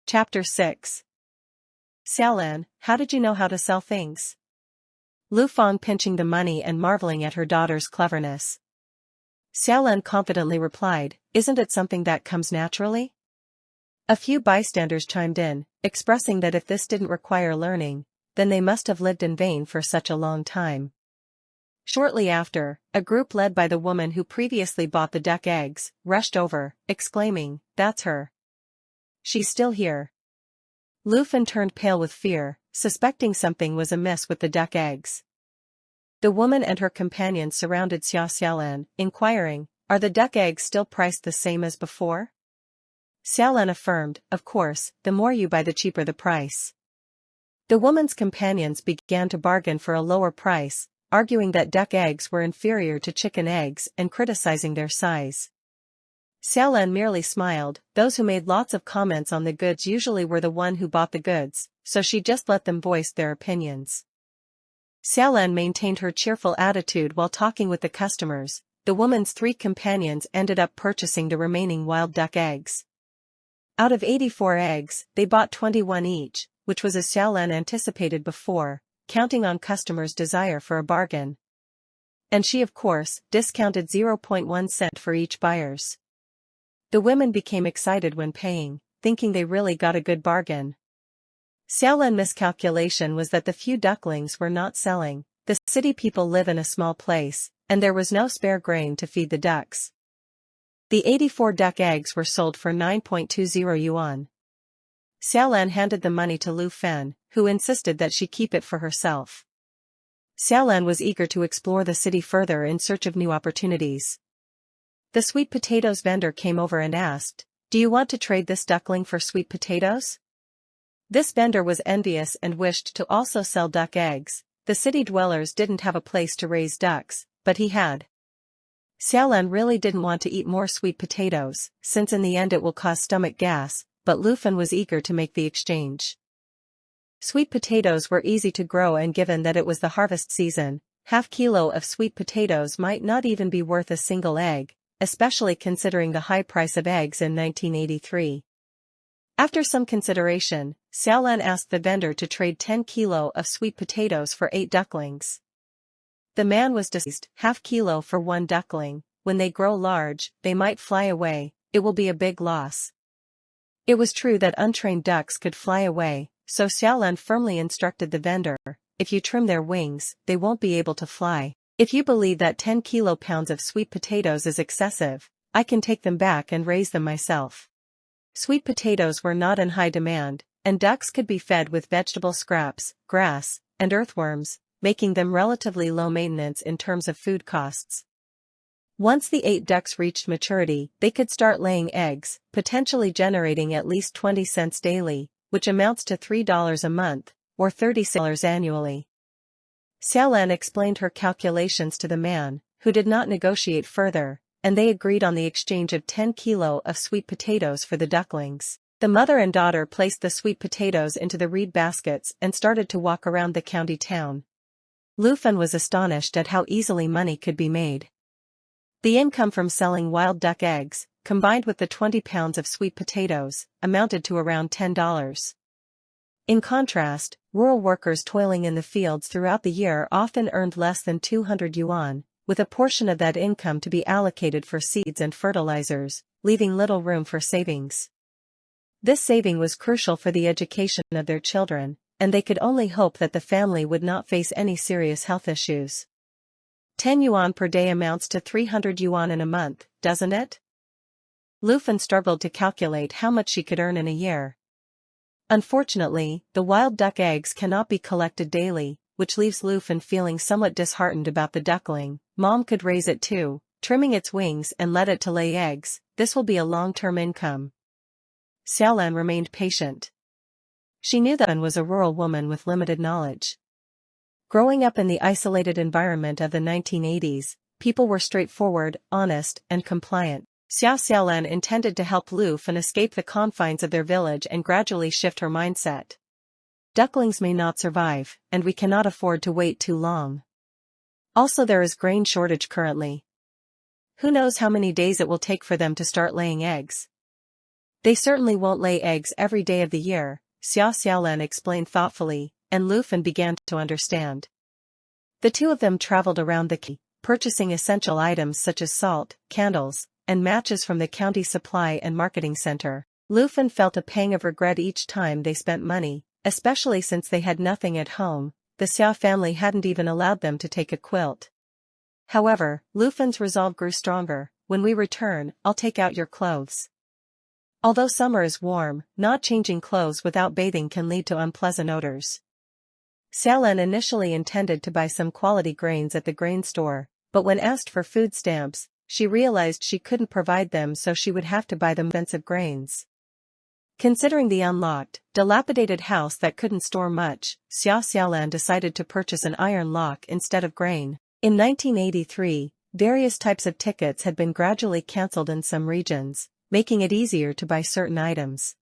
Chapter 6. Xiaolan, how did you know how to sell things? Lu Fang pinching the money and marveling at her daughter's cleverness. Xiaolan confidently replied, isn't it something that comes naturally? A few bystanders chimed in, expressing that if this didn't require learning, then they must have lived in vain for such a long time. Shortly after, a group led by the woman who previously bought the duck eggs, rushed over, exclaiming, that's her. She's still here. Lu Fan turned pale with fear, suspecting something was amiss with the duck eggs. The woman and her companions surrounded Xiaolan, inquiring, are the duck eggs still priced the same as before? Xiaolan affirmed, of course, the more you buy the cheaper the price. The woman's companions began to bargain for a lower price, arguing that duck eggs were inferior to chicken eggs and criticizing their size. Xiaolan merely smiled. Those who made lots of comments on the goods usually were the one who bought the goods, so she just let them voice their opinions. Xiaolan maintained her cheerful attitude while talking with the customers. The woman's 3 companions ended up purchasing the remaining wild duck eggs. Out of 84 eggs, they bought 21 each, which was as Xiaolan anticipated before, counting on customers' desire for a bargain. And she of course, discounted 0.1 cent for each buyers. The women became excited when paying, thinking they really got a good bargain. Xiaolan's miscalculation was that the few ducklings were not selling. The city people live in a small place, and there was no spare grain to feed the ducks. The 84 duck eggs were sold for 9.20 yuan. Xiaolan handed the money to Lu Fan, who insisted that she keep it for herself. Xiaolan was eager to explore the city further in search of new opportunities. The sweet potatoes vendor came over and asked, do you want to trade this duckling for sweet potatoes? This vendor was envious and wished to also sell duck eggs. The city dwellers didn't have a place to raise ducks, but he had. Xiaolan really didn't want to eat more sweet potatoes, since in the end it will cause stomach gas, but Lu Fan was eager to make the exchange. Sweet potatoes were easy to grow, and given that it was the harvest season, half kilo of sweet potatoes might not even be worth a single egg, especially considering the high price of eggs in 1983. After some consideration, Xiaolan asked the vendor to trade 10 kilo of sweet potatoes for 8 ducklings. The man was deceased. Half kilo for 1 duckling. When they grow large, they might fly away. It will be a big loss. It was true that untrained ducks could fly away, so Xiaolan firmly instructed the vendor, if you trim their wings, they won't be able to fly. If you believe that 10 kilopounds of sweet potatoes is excessive, I can take them back and raise them myself. Sweet potatoes were not in high demand, and ducks could be fed with vegetable scraps, grass, and earthworms, making them relatively low maintenance in terms of food costs. Once the 8 ducks reached maturity, they could start laying eggs, potentially generating at least 20 cents daily, which amounts to $3 a month, or $30 annually. Xiaolan explained her calculations to the man, who did not negotiate further, and they agreed on the exchange of 10 kilo of sweet potatoes for the ducklings. The mother and daughter placed the sweet potatoes into the reed baskets and started to walk around the county town. Lu Fan was astonished at how easily money could be made. The income from selling wild duck eggs, combined with the 20 pounds of sweet potatoes, amounted to around $10. In contrast, rural workers toiling in the fields throughout the year often earned less than 200 yuan, with a portion of that income to be allocated for seeds and fertilizers, leaving little room for savings. This saving was crucial for the education of their children, and they could only hope that the family would not face any serious health issues. 10 yuan per day amounts to 300 yuan in a month, doesn't it? Lu Fan struggled to calculate how much she could earn in a year. Unfortunately, the wild duck eggs cannot be collected daily, which leaves Lu Fan feeling somewhat disheartened about the duckling. Mom could raise it too, trimming its wings and let it to lay eggs. This will be a long-term income. Xiaolan remained patient. She knew that Fan was a rural woman with limited knowledge. Growing up in the isolated environment of the 1980s, people were straightforward, honest, and compliant. Xiaolan intended to help Lu Fan escape the confines of their village and gradually shift her mindset. Ducklings may not survive, and we cannot afford to wait too long. Also, there is grain shortage currently. Who knows how many days it will take for them to start laying eggs? They certainly won't lay eggs every day of the year, Xiaolan explained thoughtfully, and Lu Fan began to understand. The two of them traveled around the county, purchasing essential items such as salt, candles, and matches from the county supply and marketing center. Lu Fan felt a pang of regret each time they spent money, especially since they had nothing at home. The Xiao family hadn't even allowed them to take a quilt. However, Lu Fan's resolve grew stronger. When we return, I'll take out your clothes. Although summer is warm, not changing clothes without bathing can lead to unpleasant odors. Xiaolan initially intended to buy some quality grains at the grain store, but when asked for food stamps, she realized she couldn't provide them, so she would have to buy them expensive grains. Considering the unlocked, dilapidated house that couldn't store much, Xiaolan decided to purchase an iron lock instead of grain. In 1983, various types of tickets had been gradually cancelled in some regions, making it easier to buy certain items.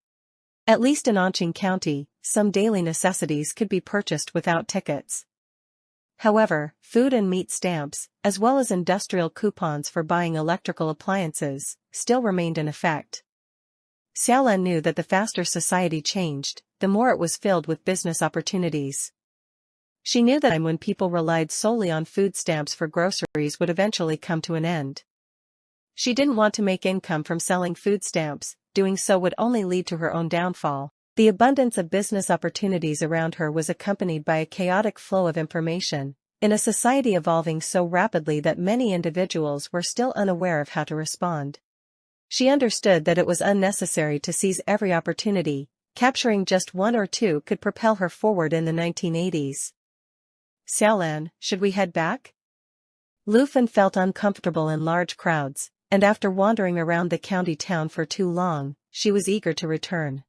At least in Anqing County, some daily necessities could be purchased without tickets. However, food and meat stamps, as well as industrial coupons for buying electrical appliances, still remained in effect. Xiaolan knew that the faster society changed, the more it was filled with business opportunities. She knew that time when people relied solely on food stamps for groceries would eventually come to an end. She didn't want to make income from selling food stamps, doing so would only lead to her own downfall. The abundance of business opportunities around her was accompanied by a chaotic flow of information, in a society evolving so rapidly that many individuals were still unaware of how to respond. She understood that it was unnecessary to seize every opportunity. Capturing just one or two could propel her forward in the 1980s. Xiaolan, should we head back? Lu Fan felt uncomfortable in large crowds, and after wandering around the county town for too long, she was eager to return.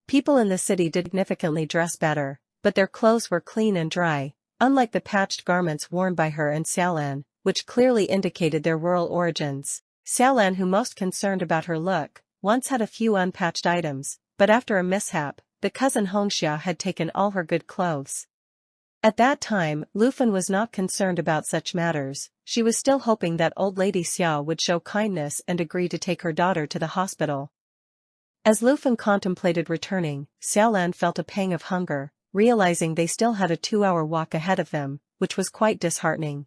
People in the city did significantly dress better, but their clothes were clean and dry, unlike the patched garments worn by her and Xiaolan, which clearly indicated their rural origins. Xiaolan, who most concerned about her look, once had a few unpatched items, but after a mishap, the cousin Hongxia had taken all her good clothes. At that time, Lu Fan was not concerned about such matters. She was still hoping that old lady Xiao would show kindness and agree to take her daughter to the hospital. As Lu Fan contemplated returning, Xiaolan felt a pang of hunger, realizing they still had a 2-hour walk ahead of them, which was quite disheartening.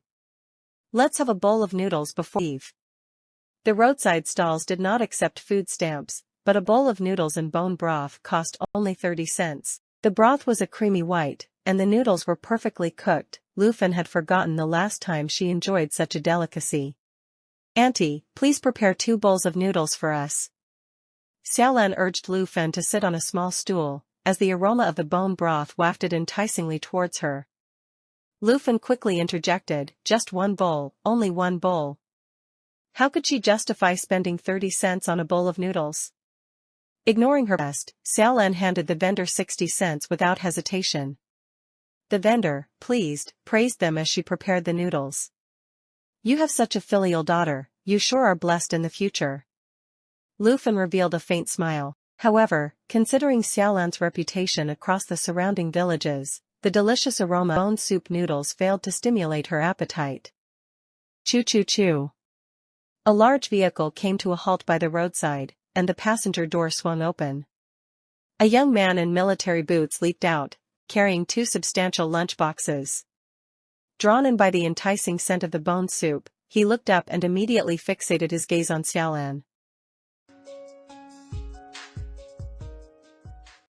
Let's have a bowl of noodles before we leave. The roadside stalls did not accept food stamps, but a bowl of noodles and bone broth cost only 30 cents. The broth was a creamy white, and the noodles were perfectly cooked. Lu Fan had forgotten the last time she enjoyed such a delicacy. Auntie, please prepare 2 bowls of noodles for us. Xiaolan urged Lu Fan to sit on a small stool, as the aroma of the bone broth wafted enticingly towards her. Lu Fan quickly interjected, just 1 bowl, only 1 bowl. How could she justify spending 30 cents on a bowl of noodles? Ignoring her request, Xiaolan handed the vendor 60 cents without hesitation. The vendor, pleased, praised them as she prepared the noodles. You have such a filial daughter, you sure are blessed in the future. Lu Fan revealed a faint smile. However, considering Xiaolan's reputation across the surrounding villages, the delicious aroma of bone soup noodles failed to stimulate her appetite. Choo choo choo. A large vehicle came to a halt by the roadside, and the passenger door swung open. A young man in military boots leaped out, carrying 2 substantial lunchboxes. Drawn in by the enticing scent of the bone soup, he looked up and immediately fixated his gaze on Xiaolan.